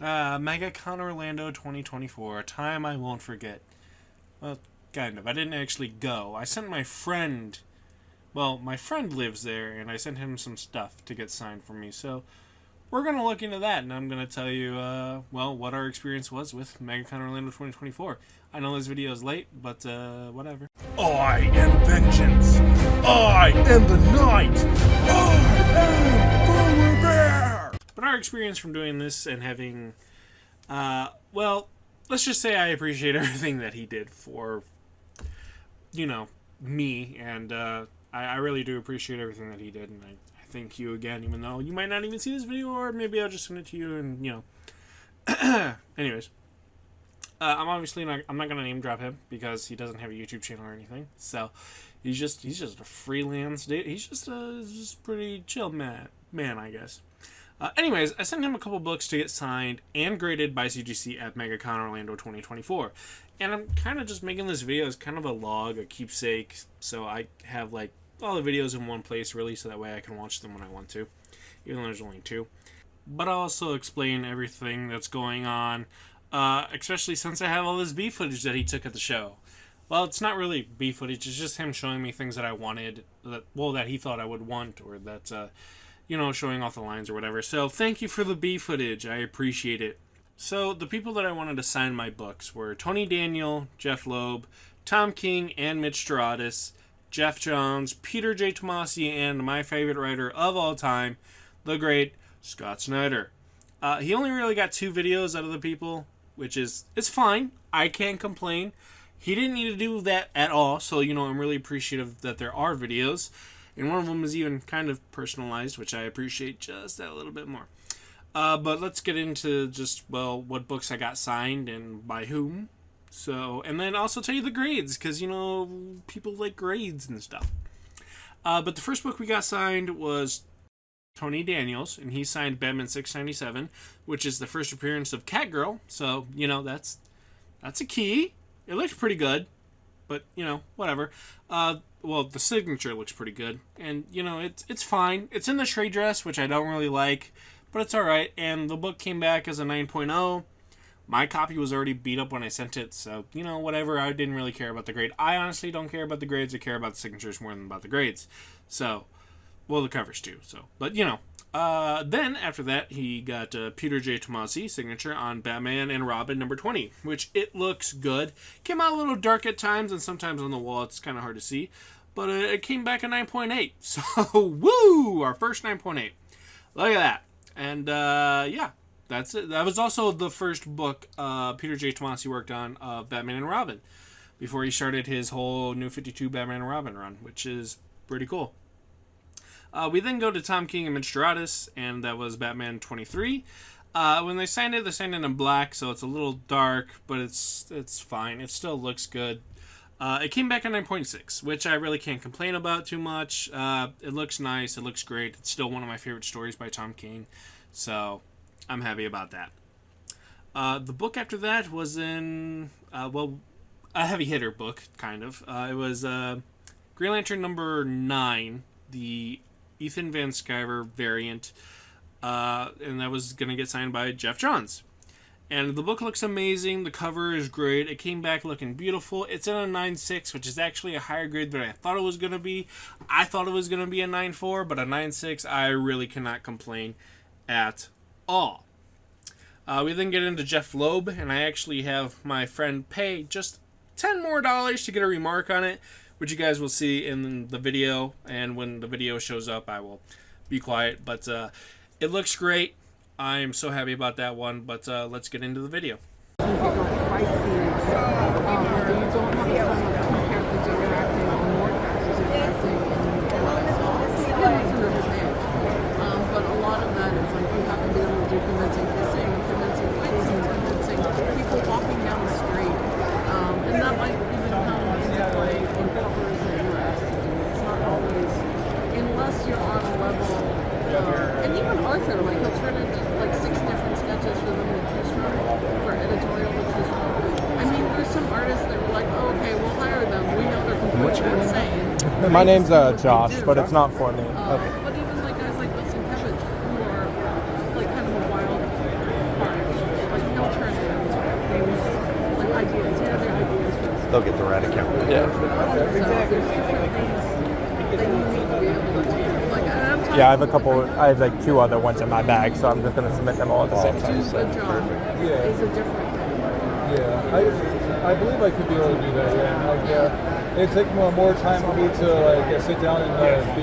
Megacon Orlando 2024, a time I won't forget. Well, kind of. I didn't actually go. I sent my friend. Well, my friend lives there, and I sent him some stuff to get signed for me. So we're gonna look into that, and I'm gonna tell you, well, what our experience was with Megacon Orlando 2024. I know this video is late, but whatever. I am vengeance. I am the night. I am Polar Bear. But our experience from doing this and having, well, let's just say I appreciate everything that he did for, you know, me, and I really do appreciate everything that he did, and I thank you again, even though you might not even see this video, or maybe I'll just send it to you, and, you know. Anyways. I'm obviously not. I'm not gonna name drop him because he doesn't have a YouTube channel or anything. So he's just a freelance dude. He's just a pretty chill man, I guess. Anyways, I sent him a couple books to get signed and graded by CGC at Megacon Orlando 2024, and I'm kind of just making this video as kind of a log, a keepsake, so I have like all the videos in one place, really, so that way I can watch them when I want to, even though there's only 2. But I'll also explain everything that's going on. Especially since I have all this B footage that he took at the show. Well, it's not really B footage, it's just him showing me things that I wanted, that he thought I would want, or that, you know, showing off the lines or whatever. So, thank you for the B footage, I appreciate it. So, the people that I wanted to sign my books were Tony Daniel, Jeph Loeb, Tom King, and Mitch Stradis, Geoff Johns, Peter J. Tomasi, and my favorite writer of all time, the great Scott Snyder. He only really got 2 videos out of the people, which is, it's fine. I can't complain. He didn't need to do that at all, so, you know, I'm really appreciative that there are videos. And one of them is even kind of personalized, which I appreciate just that a little bit more. But let's get into just, well, what books I got signed and by whom. So, and then also tell you the grades, because, you know, people like grades and stuff. But the first book we got signed was Tony Daniels, and he signed Batman 697, which is the first appearance of Catgirl. So, you know, that's a key. It looks pretty good, but, you know, whatever. Well, the signature looks pretty good, and, you know, it's fine. It's in the trade dress, which I don't really like, but it's alright, and the book came back as a 9.0. My copy was already beat up when I sent it, so, you know, whatever. I didn't really care about the grade. I honestly don't care about the grades. I care about the signatures more than about the grades. So, well, the covers too. So, but you know, then after that, he got Peter J. Tomasi signature on Batman and Robin number 20, which it looks good. Came out a little dark at times, and sometimes on the wall it's kind of hard to see, but it came back a 9.8. So, woo! Our first 9.8. Look at that. And yeah, that's it. That was also the first book Peter J. Tomasi worked on of Batman and Robin before he started his whole New 52 Batman and Robin run, which is pretty cool. We then go to Tom King and Mitch Stradis, and that was Batman 23. When they signed it in black, so it's a little dark, but it's fine. It still looks good. It came back at 9.6, which I really can't complain about too much. It looks nice. It looks great. It's still one of my favorite stories by Tom King, so I'm happy about that. The book after that was well, a heavy hitter book, kind of. It was Green Lantern number 9, the Ethan Van Sciver variant, and that was going to get signed by Geoff Johns. And the book looks amazing. The cover is great. It came back looking beautiful. It's in a 9.6, which is actually a higher grade than I thought it was going to be. I thought it was going to be a 9.4, but a 9.6, I really cannot complain at all. We then get into Jeph Loeb, and I actually have my friend pay just $10 more to get a remark on it, which you guys will see in the video, and when the video shows up, I will be quiet, but it looks great. I'm so happy about that one, but let's get into the video. But a lot of that is like you have to be able to do convincing kissing, convincing faces, convincing people walking down the street, and that might even come into play in covers that you're asked to do. It's not always, unless you're on a level, and even Arthur, like he'll turn into like 6 different sketches for them to choose from, for editorial to choose from. I mean, there's some artists that were like, oh, okay, we'll hire them. We know they're completely insane. My name's Josh, but it's not for me. Okay. But even like guys like Wilson Kevich, who are like kind of a wild card. they'll get the right account. Yeah. So there's different things that you need to be able to do. Like, and I'm talking Yeah, I have like 2 other ones in my bag, so I'm just gonna submit them all at the same time. do a job is a different thing. Yeah, I believe I could be able to do that. Yeah, like, it'd take more time for me to like sit down and be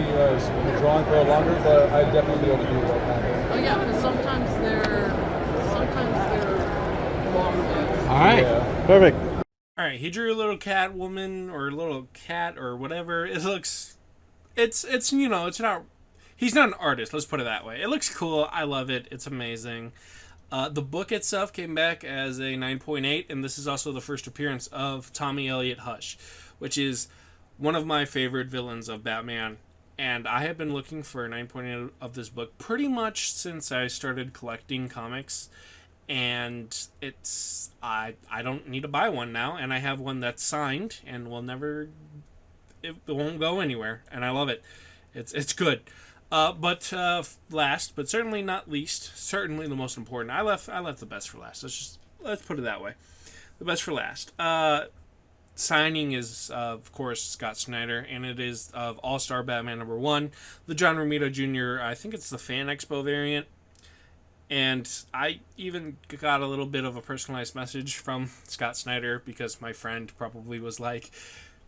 drawn for longer, but I'd definitely be able to do that. Oh yeah, because sometimes they're long days. All right. Yeah. Perfect. All right, he drew a little cat woman or a little cat or whatever. It looks, it's you know, it's not. He's not an artist. Let's put it that way. It looks cool. I love it. It's amazing. The book itself came back as a 9.8, and this is also the first appearance of Tommy Elliott Hush, which is one of my favorite villains of Batman. And I have been looking for a 9.8 of this book pretty much since I started collecting comics. And it's I don't need to buy one now, and I have one that's signed and it won't go anywhere, and I love it. It's good. But last, but certainly not least, certainly the most important. I left the best for last. Let's put it that way. The best for last. Signing is of course Scott Snyder, and it is of All-Star Batman #1, the John Romita Jr. I think it's the Fan Expo variant. And I even got a little bit of a personalized message from Scott Snyder because my friend probably was like,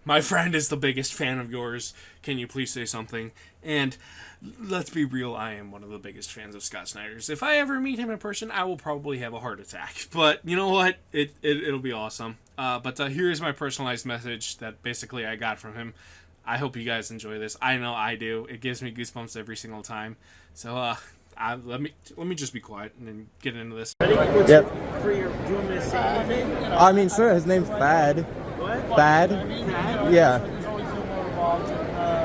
my friend is the biggest fan of yours. Can you please say something? And let's be real, I am one of the biggest fans of Scott Snyder's. If I ever meet him in person, I will probably have a heart attack. But you know what? It'll be awesome. But here's my personalized message that basically I got from him. I hope you guys enjoy this. I know I do. It gives me goosebumps every single time. So, let me just be quiet and then get into this. Yep. For your, do you want me to say anything? I mean, sure. His name's Thad. What? Thad. Thad? Yeah.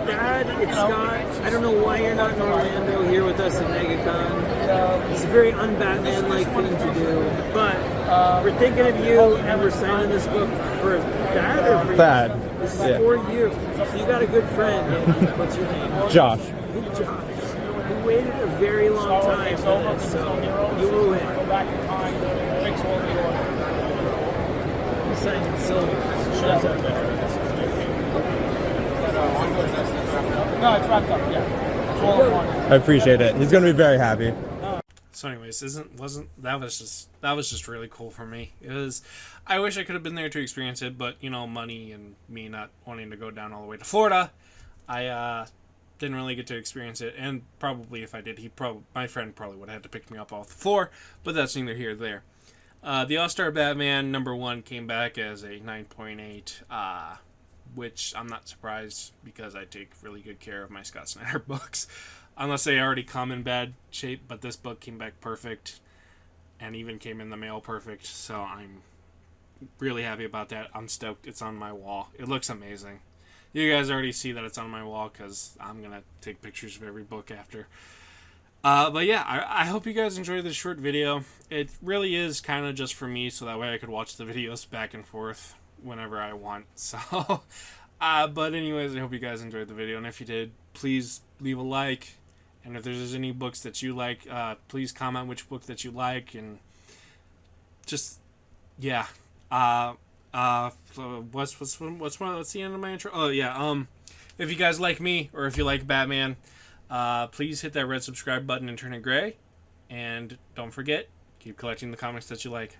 Thad, it's Scott. I don't know why you're not in Orlando here with us at Megacon. It's a very un-Batman-like thing to do. But we're thinking of you, and we're signing this book for Thad or for Thad. you? This is Yeah. for you. So you got a good friend. What's your name? Josh. Good Josh. We waited a very long time for this, so you will win. You signed in silver. No, it's wrapped up. Yeah, it's all in one. I appreciate it. He's gonna be very happy. So anyways, that was just really cool for me. It was, I wish I could have been there to experience it, but you know, money and me not wanting to go down all the way to Florida, I didn't really get to experience it. And probably if I did, my friend probably would have had to pick me up off the floor. But that's neither here nor there. The All-Star Batman #1 came back as a 9.8, which I'm not surprised because I take really good care of my Scott Snyder books. Unless they already come in bad shape, but this book came back perfect and even came in the mail perfect, so I'm really happy about that. I'm stoked. It's on my wall. It looks amazing. You guys already see that it's on my wall because I'm going to take pictures of every book after. But yeah, I hope you guys enjoyed this short video. It really is kind of just for me, so that way I could watch the videos back and forth whenever I want. So, but anyways, I hope you guys enjoyed the video, and if you did, please leave a like. And if there's any books that you like, please comment which book that you like, and just, yeah. What's the end of my intro? Oh yeah. If you guys like me, or if you like Batman, please hit that red subscribe button and turn it gray. And don't forget, keep collecting the comics that you like.